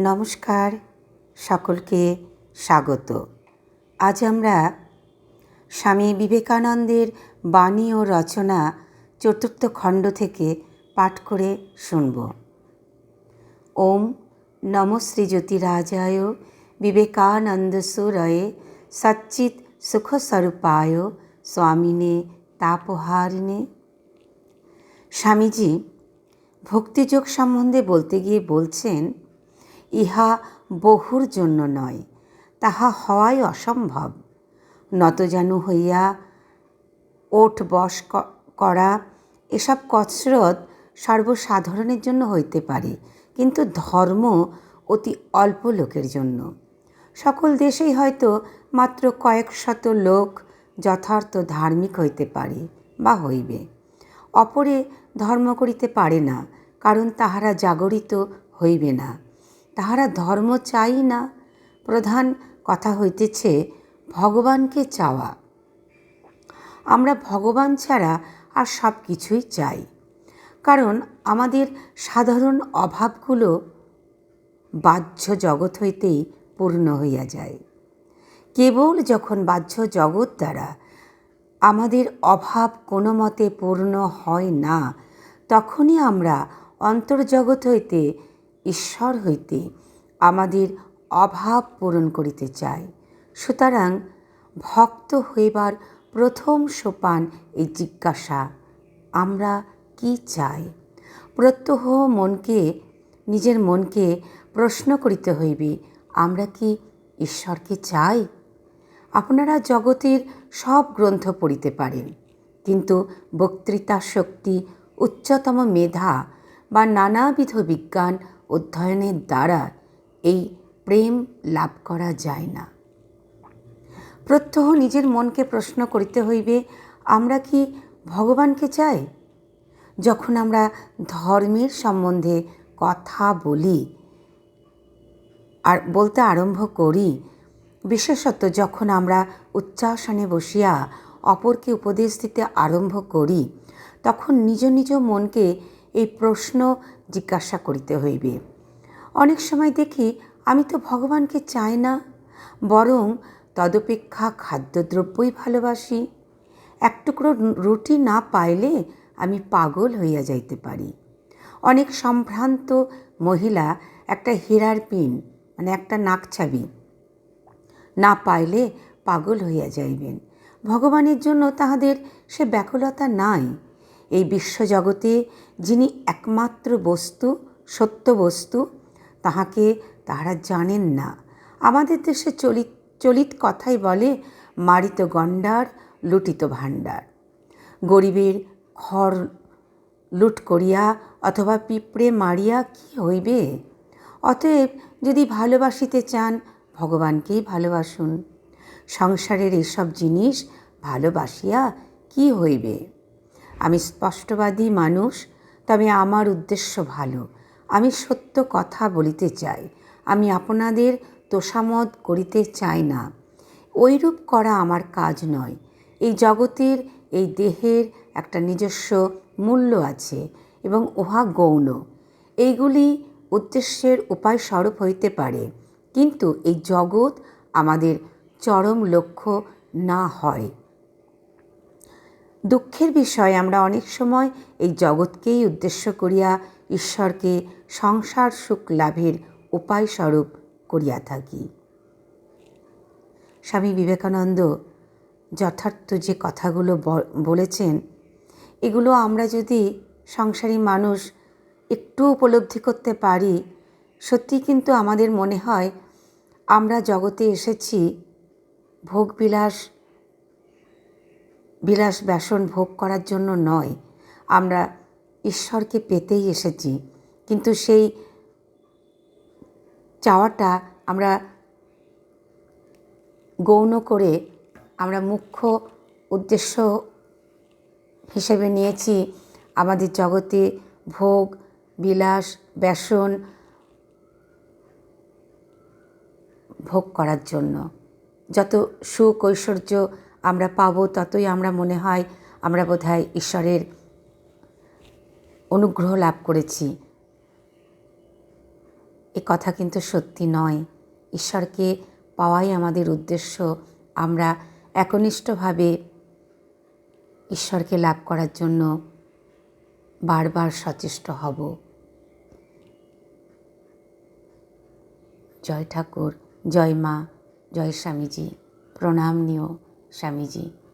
নমস্কার, সকলকে স্বাগত। আজ আমরা স্বামী বিবেকানন্দের বাণী ও রচনা চতুর্থ খণ্ড থেকে পাঠ করে শুনব। ওম নম শ্রীজ্যোতিরাজায় বিবেকানন্দসুরয়ে সচ্চিৎ সুখস্বরূপায় স্বামিনে তাপহারিণে। স্বামীজি ভক্তিযোগ সম্বন্ধে বলতে গিয়ে বলছেন, ইহা বহুর জন্য নয়, তাহা হওয়াই অসম্ভব। নতজানু হইয়া ওঠ বশ করা এসব কসরত সর্বসাধারণের জন্য হইতে পারে, কিন্তু ধর্ম অতি অল্প লোকের জন্য। সকল দেশেই হয়তো মাত্র কয়েক শত লোক যথার্থ ধার্মিক হইতে পারে বা হইবে। অপরে ধর্ম করিতে পারে না, কারণ তাহারা জাগরিত হইবে না, তাহারা ধর্ম চাই না। প্রধান কথা হইতেছে ভগবানকে চাওয়া। আমরা ভগবান ছাড়া আর সব কিছুই চাই, কারণ আমাদের সাধারণ অভাবগুলো বাহ্য জগৎ হইতেই পূর্ণ হইয়া যায়। কেবল যখন বাহ্য জগৎ দ্বারা আমাদের অভাব কোনো মতে পূর্ণ হয় না, তখনই আমরা অন্তর্জগৎ হইতে, ঈশ্বর হইতে আমাদের অভাব পূরণ করিতে চাই। সুতরাং ভক্ত হইবার প্রথম সোপান এই জিজ্ঞাসা, আমরা কি চাই? প্রত্যহ নিজের মনকে প্রশ্ন করিতে হইবে, আমরা কি ঈশ্বরকে চাই? আপনারা জগতের সব গ্রন্থ পড়িতে পারেন, কিন্তু বক্তৃতা শক্তি, উচ্চতম মেধা বা নানাবিধ বিজ্ঞান অধ্যয়নের দ্বারা এই প্রেম লাভ করা যায় না। প্রত্যহ নিজের মনকে প্রশ্ন করিতে হইবে, আমরা কি ভগবানকে চাই? যখন আমরা ধর্মের সম্বন্ধে কথা বলি আর বলতে আরম্ভ করি, বিশেষত যখন আমরা উচ্চাসনে বসিয়া অপরকে উপদেশ দিতে আরম্ভ করি, তখন নিজ নিজ মনকে এই প্রশ্ন জিজ্ঞাসা করিতে হইবে। অনেক সময় দেখি, আমি তো ভগবানকে চাই না, বরং তদপেক্ষা খাদ্যদ্রব্যই ভালোবাসি। এক টুকরো রুটি না পাইলে আমি পাগল হইয়া যাইতে পারি। অনেক সম্ভ্রান্ত মহিলা একটা হীরার পিন একটা নাকছাবি না পাইলে পাগল হইয়া যাইবেন। ভগবানের জন্য তাহাদের সে ব্যাকুলতা নাই। এই বিশ্বজগতে যিনি একমাত্র বস্তু, সত্য বস্তু, তাহাকে তাহারা জানেন না। আমাদের দেশে চলিত কথাই বলে, মারিত গণ্ডার লুটিত ভাণ্ডার। গরিবের খড় লুট করিয়া অথবা পিঁপড়ে মারিয়া কি হইবে? অতএব যদি ভালোবাসিতে চান, ভগবানকেই ভালোবাসুন। সংসারের এসব জিনিস ভালোবাসিয়া কি হইবে? আমি স্পষ্টবাদী মানুষ, তবে আমার উদ্দেশ্য ভালো। আমি সত্য কথা বলিতে চাই। আমি আপনাদের তোষামদ করিতে চাই না। ওইরূপ করা আমার কাজ নয়। এই জগতের, এই দেহের একটা নিজস্ব মূল্য আছে এবং উহা গৌণ। এইগুলি উদ্দেশ্যের উপায় স্বরূপ হইতে পারে, কিন্তু এই জগৎ আমাদের চরম লক্ষ্য না হয়। দুঃখের বিষয়, আমরা অনেক সময় এই জগৎকেই উদ্দেশ্য করিয়া ঈশ্বরকে সংসার সুখ লাভের উপায় স্বরূপ করিয়া থাকি। স্বামী বিবেকানন্দ যথার্থ যে কথাগুলো বলেছেন, এগুলো আমরা যদি সংসারী মানুষ একটু উপলব্ধি করতে পারি, সত্যি কিন্তু আমাদের মনে হয় আমরা জগতে এসেছি বিলাস ব্যসন ভোগ করার জন্য নয়, আমরা ঈশ্বরকে পেতেই এসেছি। কিন্তু সেই চাওয়াটা আমরা গৌণ করে আমরা মুখ্য উদ্দেশ্য হিসেবে নিয়েছি আমাদের জগতে ভোগ বিলাস ব্যসন ভোগ করার জন্য। যত সুখ ঐশ্বর্য আমরা পাবো, ততই আমরা মনে হয় আমরা বোধহয় ঈশ্বরের অনুগ্রহ লাভ করেছি। এ কথা কিন্তু সত্যি নয়। ঈশ্বরকে পাওয়াই আমাদের উদ্দেশ্য। আমরা একনিষ্ঠভাবে ঈশ্বরকে লাভ করার জন্য বারবার সচেষ্ট হব। জয় ঠাকুর, জয় মা, জয় স্বামীজি। প্রণাম নিও স্বামীজি।